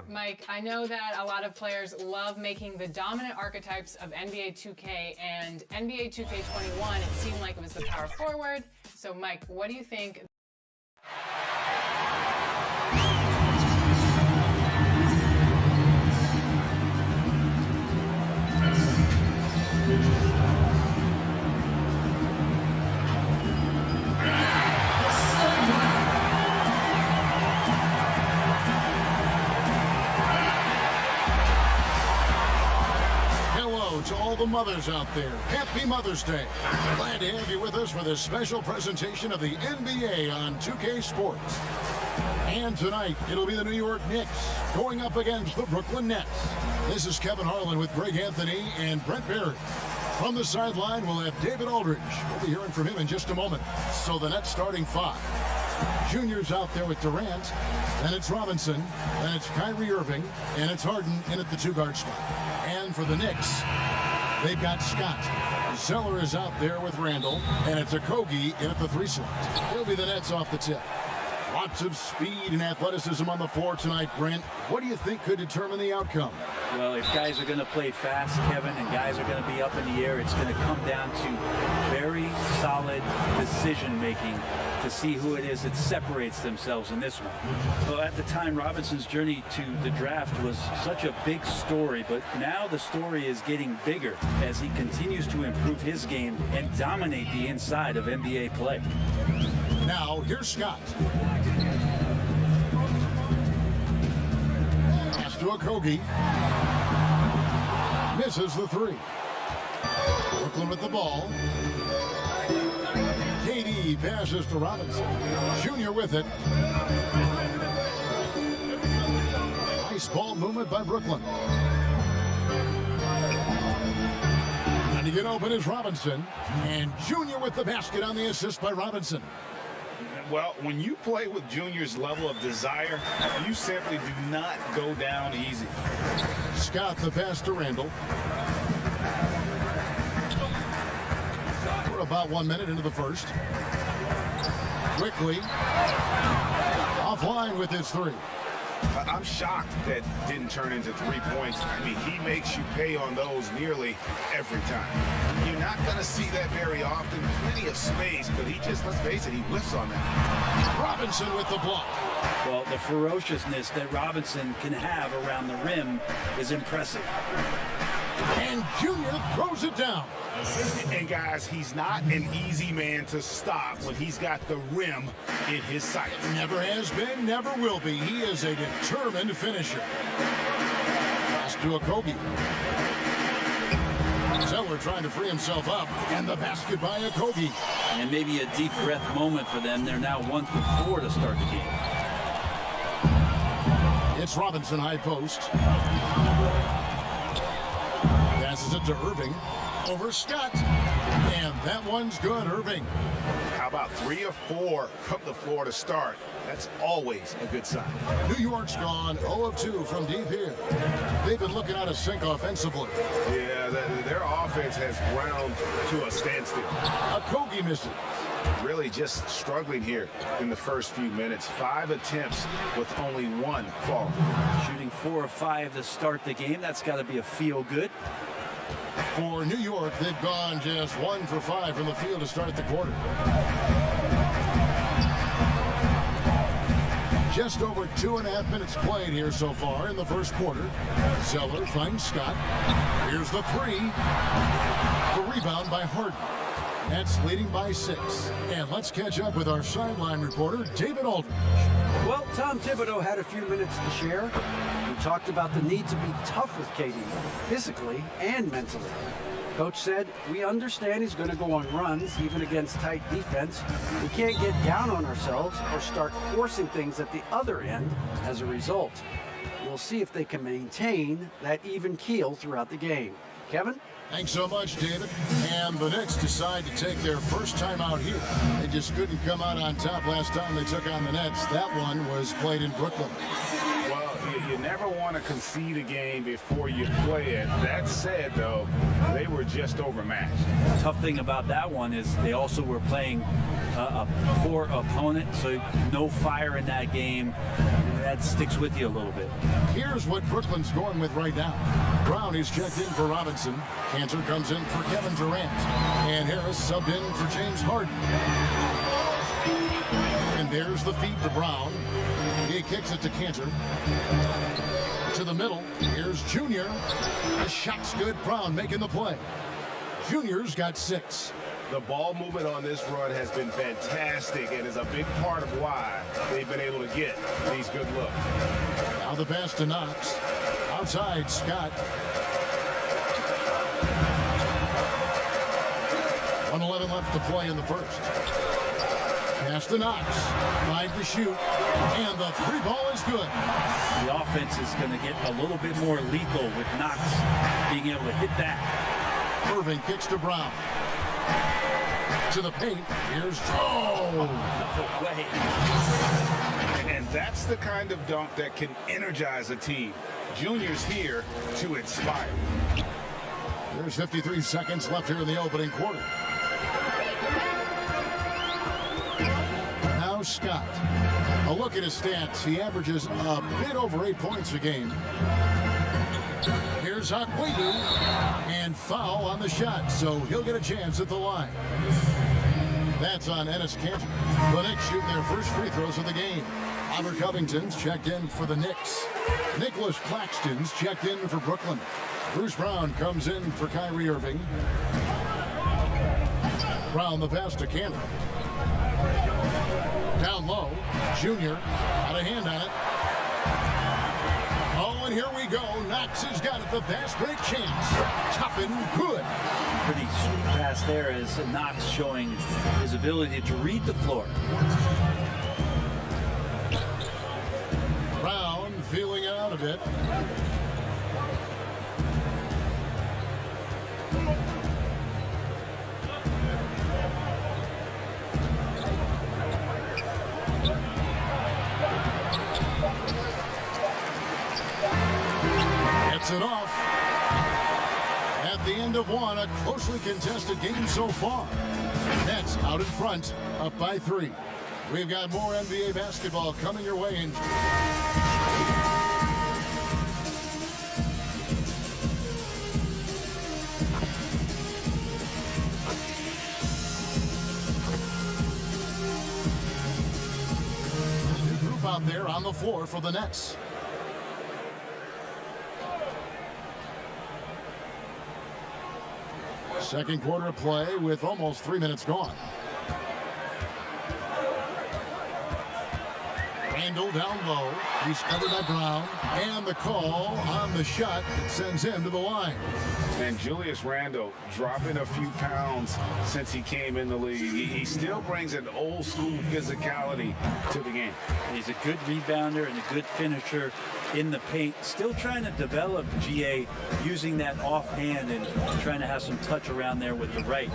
Mike, I know that a lot of players love making the dominant archetypes of NBA 2K and NBA 2K21. It seemed like it was the power forward. So, Mike, what do you think? To all the mothers out there, happy Mother's Day. Glad to have you with us for this special presentation of the NBA on 2K Sports. And tonight, it'll be the New York Knicks going up against the Brooklyn Nets. This is Kevin Harlan with Greg Anthony and Brent Barry. From the sideline, we'll have David Aldridge. We'll be hearing from him in just a moment. So the Nets starting five. Junior's out there with Durant, then it's Robinson, then it's Kyrie Irving, and it's Harden in at the two-guard spot. And for the Knicks, they've got Scott. Zeller is out there with Randall, and it's Okogie in at the three slot. He'll be the Nets off the tip. Lots of speed and athleticism on the floor tonight, Brent. What do you think could determine the outcome? Well, if guys are going to play fast, Kevin, and guys are going to be up in the air, it's going to come down to very solid decision-making to see who it is that separates themselves in this one. Well, at the time, Robinson's journey to the draft was such a big story, but now the story is getting bigger as he continues to improve his game and dominate the inside of NBA play. Now, here's Scott. Pass to Okogie. Misses the three. Brooklyn with the ball. KD passes to Robinson. Junior with it. Nice ball movement by Brooklyn. Trying to get open is Robinson. And Junior with the basket on the assist by Robinson. Well, when you play with Junior's level of desire, you simply do not go down easy. Scott the pass to Randall. We're about 1 minute into the first. Quickly. Offline with his three. I'm shocked that didn't turn into 3 points. I mean, he makes you pay on those nearly every time. You're not going to see that very often. Plenty of space, but he just, let's face it, he whiffs on that. Robinson with the block. Well, the ferociousness that Robinson can have around the rim is impressive. And Junior throws it down. And guys, he's not an easy man to stop when he's got the rim in his sight. Never has been, never will be. He is a determined finisher. Pass to Okogie. Zeller trying to free himself up, and the basket by Okogie. And maybe a deep breath moment for them. They're now 1 for 4 to start the game. It's Robinson high post. Passes it to Irving. Over Scott. And that one's good, Irving. How about 3 or 4 from the floor to start? That's always a good sign. New York's gone 0 of 2 from deep here. They've been looking out of sync offensively. Yeah, their offense has ground to a standstill. Okogie misses. Really just struggling here in the first few minutes. 5 attempts with only 1 fall. Shooting 4 of 5 to start the game. That's got to be a feel good. For New York, they've gone just 1 for 5 from the field to start the quarter. Just over 2.5 minutes played here so far in the first quarter. Zeller finds Scott. Here's the three. The rebound by Harden. Nets leading by 6. And let's catch up with our sideline reporter, David Aldridge. Well, Tom Thibodeau had a few minutes to share. He talked about the need to be tough with KD, physically and mentally. Coach said, we understand he's going to go on runs, even against tight defense. We can't get down on ourselves or start forcing things at the other end as a result. We'll see if they can maintain that even keel throughout the game. Kevin? Thanks so much, David. And the Knicks decide to take their first time out here. They just couldn't come out on top last time they took on the Nets. That one was played in Brooklyn. Well, you never want to concede a game before you play it. That said, though, they were just overmatched. The tough thing about that one is they also were playing a poor opponent, so no fire in that game. That sticks with you a little bit. Here's what Brooklyn's going with right now. Brown is checked in for Robinson. Cantor comes in for Kevin Durant. And Harris subbed in for James Harden. And there's the feed to Brown. He kicks it to Cantor. To the middle. Here's Junior. The shot's good. Brown making the play. Junior's got 6. The ball movement on this run has been fantastic and is a big part of why they've been able to get these good looks. Now the pass to Knox. Outside, Scott. 1:11 left to play in the first. Pass to Knox. 5 to shoot. And the 3 ball is good. The offense is going to get a little bit more lethal with Knox being able to hit that. Irving kicks to Brown. To the paint. Here's No way. And that's the kind of dunk that can energize a team. Junior's here to inspire. There's 53 seconds left here in the opening quarter. Now Scott. A look at his stats. He averages a bit over 8 points a game. Here's Akwedu. And foul on the shot, so he'll get a chance at the line. That's on Enes Kanter. The Knicks shooting their first free throws of the game. Albert Covington's checked in for the Knicks. Nicholas Claxton's checked in for Brooklyn. Bruce Brown comes in for Kyrie Irving. Brown the pass to Kanter. Down low. Junior. Got a hand on it. Oh, and here we go. Knox has got it. The fast break chance. Toppin good. Pretty sweet pass there as Knox showing his ability to read the floor. Brown feeling it out a bit. Gets it off. At the end of one, a closely contested game so far. Nets out in front, up by 3. We've got more NBA basketball coming your way in. New group out there on the floor for the Nets. Second quarter of play with almost 3 minutes gone. Randall down low. He's covered by Brown. And the call on the shot that sends him to the line. And Julius Randle dropping a few pounds since he came in the league. He still brings an old school physicality to the game. He's a good rebounder and a good finisher in the paint. Still trying to develop GA using that offhand and trying to have some touch around there with the right.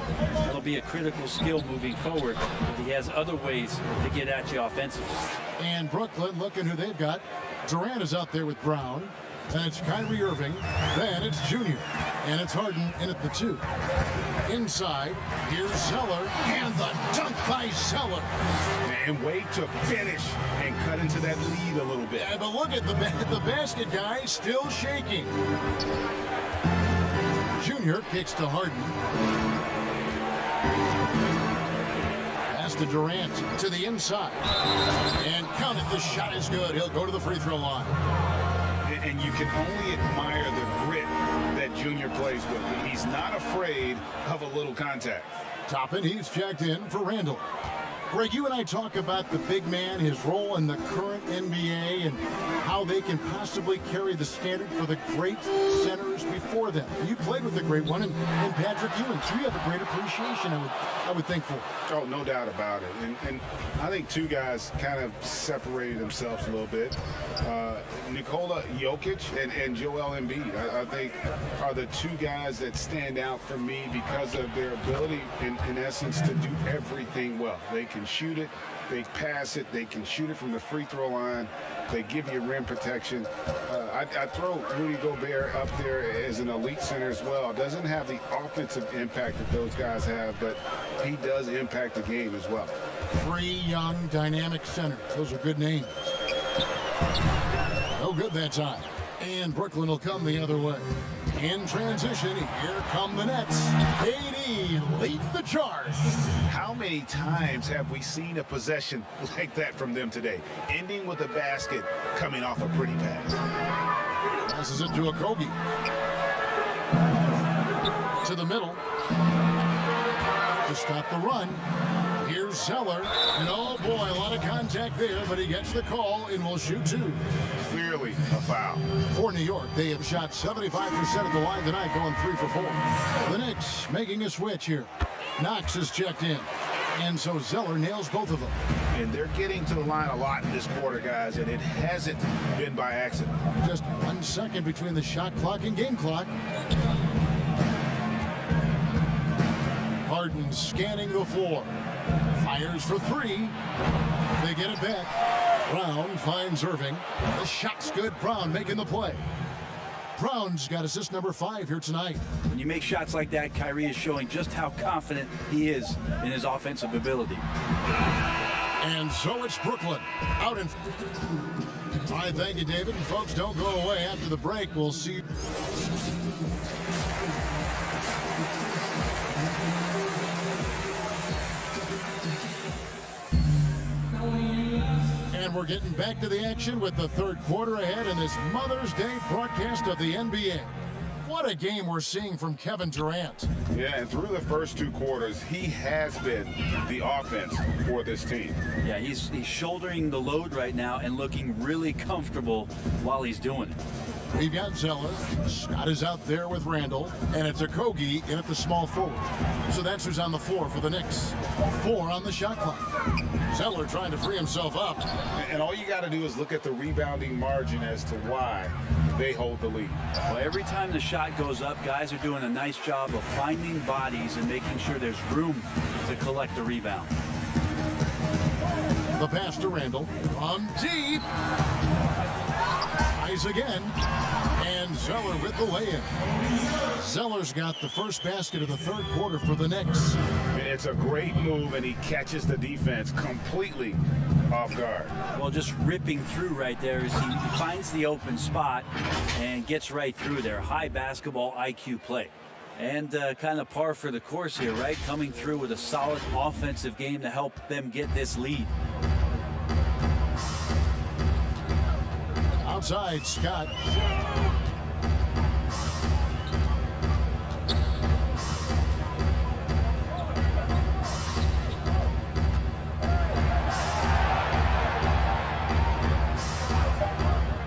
It'll be a critical skill moving forward, but he has other ways to get at you offensively. And Brooklyn, looking who they've got. Durant is out there with Brown. Then it's Kyrie Irving. Then it's Junior. And it's Harden in at the 2. Inside, here's Zeller. And the dunk by Zeller. And wait to finish and cut into that lead a little bit. Yeah, but look at the basket guy still shaking. Junior kicks to Harden. Pass to Durant to the inside. And count it, the shot is good. He'll go to the free throw line. And you can only admire the grit that Junior plays with. He's not afraid of a little contact. Toppin, he's checked in for Randall. Greg, you and I talk about the big man, his role in the current NBA, and how they can possibly carry the standard for the great centers before them. You played with the great one, and Patrick Ewing, so you have a great appreciation, I would think, for. Oh, no doubt about it. And I think two guys kind of separated themselves a little bit. Nikola Jokic and Joel Embiid, I think, are the two guys that stand out for me because of their ability, in essence, to do everything well. They can can shoot it, they pass it, they can shoot it from the free throw line, they give you rim protection. I throw Rudy Gobert up there as an elite center as well. Doesn't have the offensive impact that those guys have, but he does impact the game as well. 3 young, dynamic centers. Those are good names. No good that time. And Brooklyn will come the other way. In transition, here come the Nets. KD leading the charge. How many times have we seen a possession like that from them today? Ending with a basket, coming off a pretty pass. Passes it to Okogie. To the middle. To stop the run. Here's Zeller. And oh boy, a lot of contact there, but he gets the call and will shoot 2. Clearly a foul. For New York, they have shot 75% at the line tonight, going 3 for 4. The Knicks making a switch here. Knox is checked in. And so Zeller nails both of them. And they're getting to the line a lot in this quarter, guys, and it hasn't been by accident. Just 1 second between the shot clock and game clock. Harden scanning the floor. Fires for 3. They get it back. Brown finds Irving. The shot's good. Brown making the play. Brown's got assist number 5 here tonight. When you make shots like that, Kyrie is showing just how confident he is in his offensive ability. And so it's Brooklyn out in. All right, thank you, David. And folks, don't go away. After the break, we'll see. And we're getting back to the action with the third quarter ahead in this Mother's Day broadcast of the NBA. What a game we're seeing from Kevin Durant. Yeah, and through the first 2 quarters, he has been the offense for this team. Yeah, he's shouldering the load right now and looking really comfortable while he's doing it. We've got Zeller. Scott is out there with Randall. And it's Okogie in at the small forward. So that's who's on the floor for the Knicks. 4 on the shot clock. Zeller trying to free himself up. And all you got to do is look at the rebounding margin as to why they hold the lead. Well, every time the shot goes up, guys are doing a nice job of finding bodies and making sure there's room to collect the rebound. The pass to Randall. From deep. Eyes again. And Zeller with the lay-in. Zeller's got the first basket of the third quarter for the Knicks. It's a great move, and he catches the defense completely off guard. Well, just ripping through right there as he finds the open spot and gets right through there. High basketball IQ play. And kind of par for the course here, right? Coming through with a solid offensive game to help them get this lead. Outside, Scott.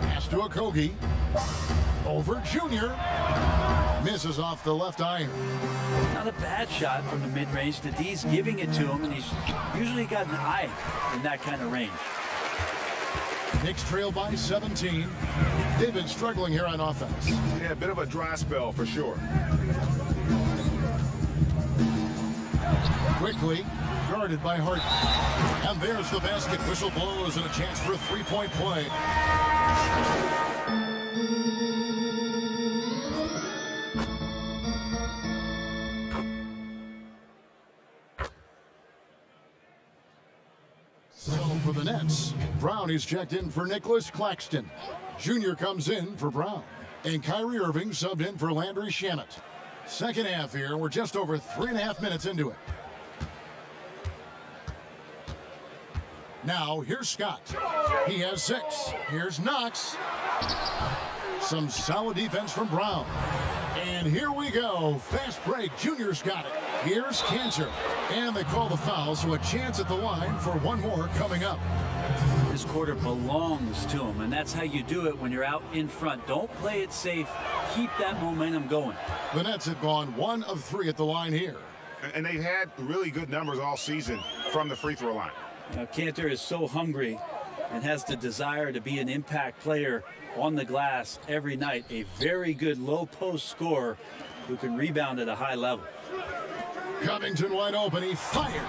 Pass to Okogie. Over Junior. Misses off the left iron. Not a bad shot from the mid-range. The D's giving it to him, and he's usually got an eye in that kind of range. Knicks trail by 17. They've been struggling here on offense. Yeah, a bit of a dry spell for sure. Quickly guarded by Harden. And there's the basket. Whistle blows and a chance for a three-point play. So for the Nets, Brown is checked in for Nicholas Claxton. Junior comes in for Brown. And Kyrie Irving subbed in for Landry Shamet. Second half here. We're just over 3.5 minutes into it. Now, here's Scott. He has 6. Here's Knox. Some solid defense from Brown. And here we go. Fast break. Junior's got it. Here's Cantor. And they call the foul, so a chance at the line for one more coming up. This quarter belongs to him, and that's how you do it when you're out in front. Don't play it safe. Keep that momentum going. The Nets have gone 1 of 3 at the line here. And they've had really good numbers all season from the free throw line. Now, Cantor is so hungry and has the desire to be an impact player on the glass every night. A very good low post scorer who can rebound at a high level. Covington wide open. He fires.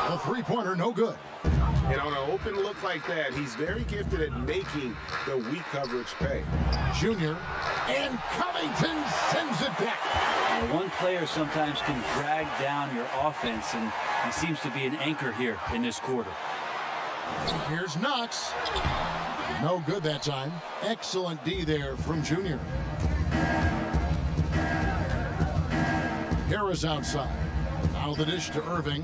A three-pointer, no good. And on an open look like that, he's very gifted at making the weak coverage pay. Junior. And Covington sends it back. Now, one player sometimes can drag down your offense, and he seems to be an anchor here in this quarter. Here's Knox. No good that time. Excellent D there from Junior. Harris outside. Now the dish to Irving.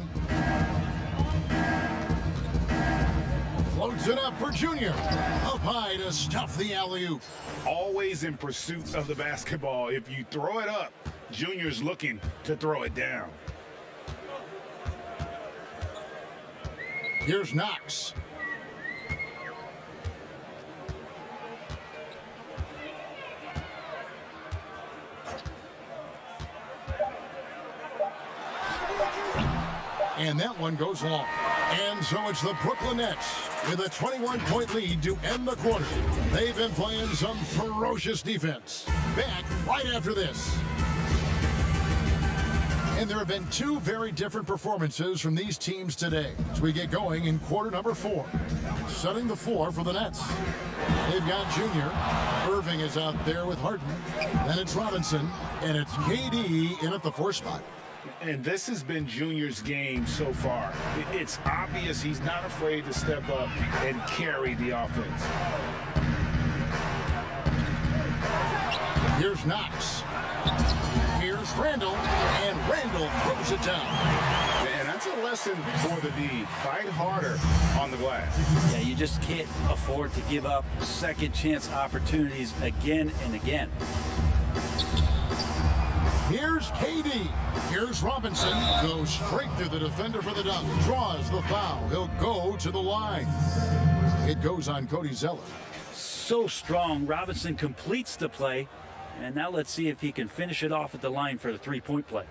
Floats it up for Junior. Up high to stuff the alley-oop. Always in pursuit of the basketball. If you throw it up, Junior's looking to throw it down. Here's Knox. And that one goes long. And so it's the Brooklyn Nets with a 21-point lead to end the quarter. They've been playing some ferocious defense. Back right after this. And there have been two very different performances from these teams today as we get going in quarter number 4. Setting the floor for the Nets. They've got Junior. Irving is out there with Harden. Then it's Robinson. And it's KD in at the 4 spot. And this has been Junior's game so far. It's obvious he's not afraid to step up and carry the offense. Here's Knox. Here's Randall. And Randall throws it down. And that's a lesson for the D. Fight harder on the glass. Yeah, you just can't afford to give up second chance opportunities again and again. Here's KD. Here's Robinson. Goes straight through the defender for the dunk. Draws the foul. He'll go to the line. It goes on Cody Zeller. So strong. Robinson completes the play. And now let's see if he can finish it off at the line for the three-point play.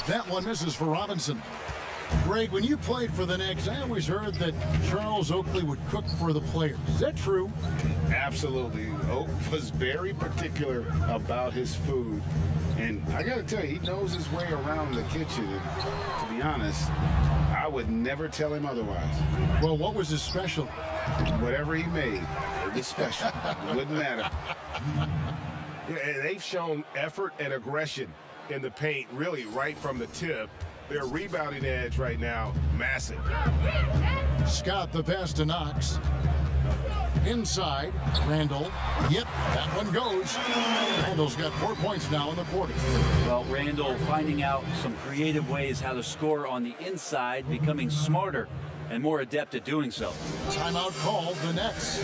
That one misses for Robinson. Greg, when you played for the Knicks, I always heard that Charles Oakley would cook for the players. Is that true? Absolutely. Oak was very particular about his food. And I got to tell you, he knows his way around the kitchen. And to be honest, I would never tell him otherwise. Well, what was his special? Whatever he made, it was special. It wouldn't matter. Yeah, and they've shown effort and aggression in the paint, really right from the tip. Their rebounding edge right now, massive. Scott the pass to Knox. Inside, Randall. Yep, that one goes. Randall's got 4 points now in the quarter. Well, Randall finding out some creative ways how to score on the inside, becoming smarter and more adept at doing so. Timeout called the Nets.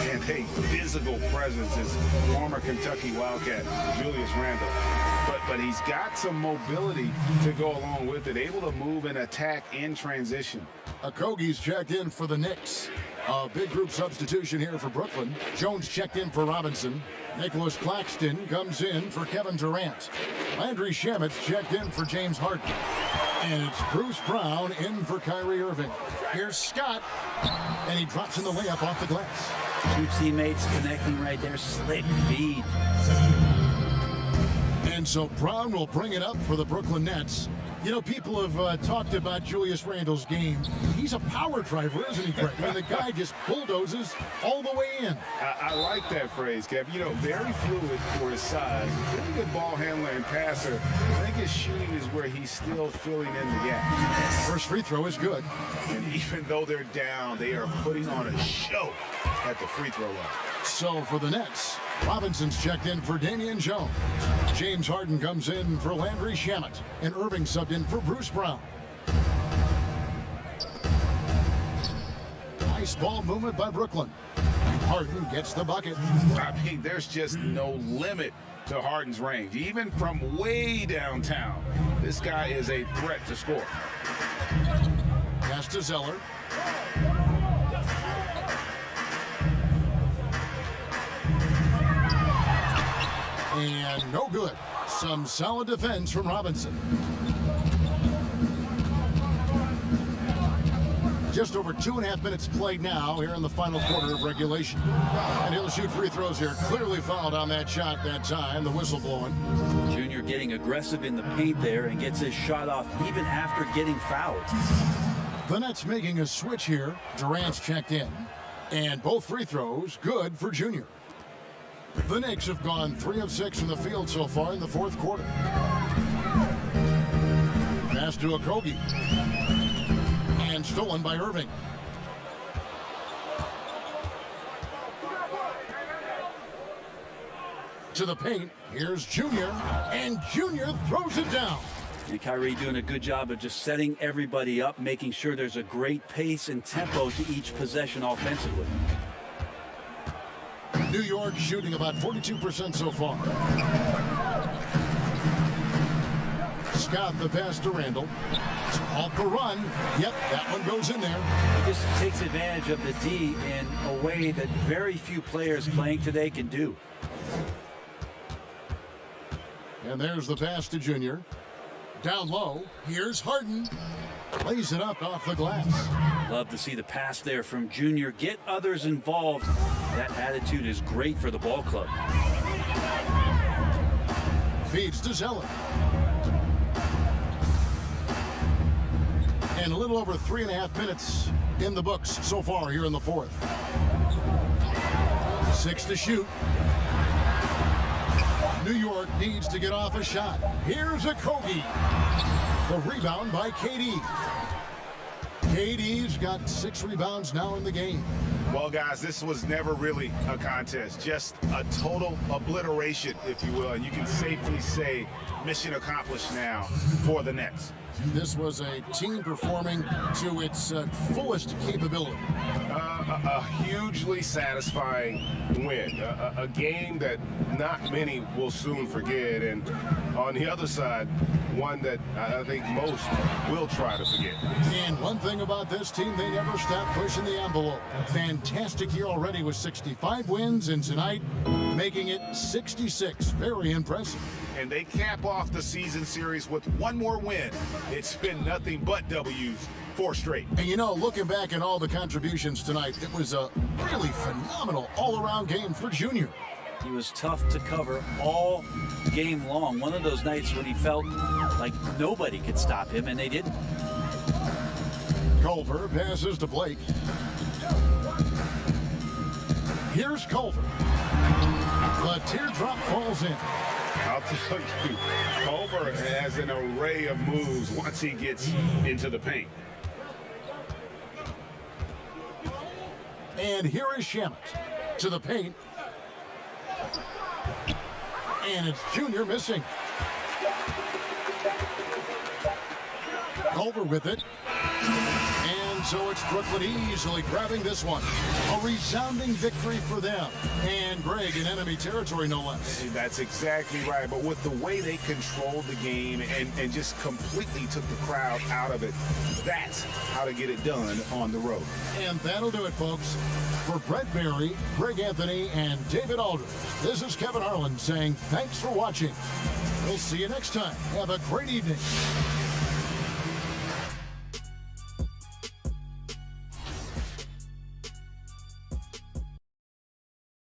And a physical presence is former Kentucky Wildcat Julius Randle. But he's got some mobility to go along with it, able to move and attack in transition. Okogie's checked in for the Knicks. A big group substitution here for Brooklyn. Jones checked in for Robinson. Nicholas Claxton comes in for Kevin Durant. Landry Shamet's checked in for James Harden. And it's Bruce Brown in for Kyrie Irving. Here's Scott, and he drops in the layup off the glass. Two teammates connecting right there, slick feed. And so Brown will bring it up for the Brooklyn Nets. You know, people have talked about Julius Randle's game. He's a power driver, isn't he, Greg? I mean, the guy just bulldozes all the way in. I like that phrase, Kev. You know, very fluid for his size. Really good ball handler and passer. I think his shooting is where he's still filling in the gap. First free throw is good. And even though they're down, they are putting on a show at the free throw line. So for the Nets, Robinson's checked in for Damian Jones. James Harden comes in for Landry Shamet. And Irving subbed in for Bruce Brown. Nice ball movement by Brooklyn. Harden gets the bucket. I mean, there's just no limit to Harden's range. Even from way downtown, this guy is a threat to score. Pass to Zeller. And no good. Some solid defense from Robinson. Just over 2.5 minutes played now here in the final quarter of regulation. And he'll shoot free throws here. Clearly fouled on that shot that time. The whistle blowing. Junior getting aggressive in the paint there and gets his shot off even after getting fouled. The Nets making a switch here. Durant's checked in. And both free throws good for Junior. The Knicks have gone 3 of 6 from the field so far in the fourth quarter. Pass to Okogie. And stolen by Irving. To the paint. Here's Junior. And Junior throws it down. And Kyrie doing a good job of just setting everybody up, making sure there's a great pace and tempo to each possession offensively. New York shooting about 42% so far. Scott the pass to Randall. Off the run. Yep, that one goes in there. He just takes advantage of the D in a way that very few players playing today can do. And there's the pass to Junior. Down low. Here's Harden. Lays it up off the glass. Love to see the pass there from Junior. Get others involved. That attitude is great for the ball club. Feeds to Zeller. And a little over 3.5 minutes in the books so far here in the fourth. 6 to shoot. New York needs to get off a shot. Here's Okogie. The rebound by KD. KD's got 6 rebounds now in the game. Well, guys, this was never really a contest, just a total obliteration, if you will. And you can safely say mission accomplished now for the Nets. This was a team performing to its fullest capability. A hugely satisfying win. A game that not many will soon forget. And on the other side, one that I think most will try to forget. And one thing about this team, they never stop pushing the envelope. Fantastic year already with 65 wins, and tonight making it 66. Very impressive. And they cap off the season series with one more win. It's been nothing but W's, 4 straight. And you know, looking back at all the contributions tonight, it was a really phenomenal all-around game for Junior. He was tough to cover all game long. One of those nights when he felt like nobody could stop him, and they didn't. Culver passes to Blake. Here's Culver. The teardrop falls in. I'll tell you, Culver has an array of moves once he gets into the paint. And here is Shamet to the paint. And it's Junior missing. Culver with it. And so it's Brooklyn easily grabbing this one. A resounding victory for them. And Greg in enemy territory, no less. That's exactly right. But with the way they controlled the game and just completely took the crowd out of it, that's how to get it done on the road. And that'll do it, folks. For Brett Berry, Greg Anthony, and David Aldridge, this is Kevin Harlan saying thanks for watching. We'll see you next time. Have a great evening.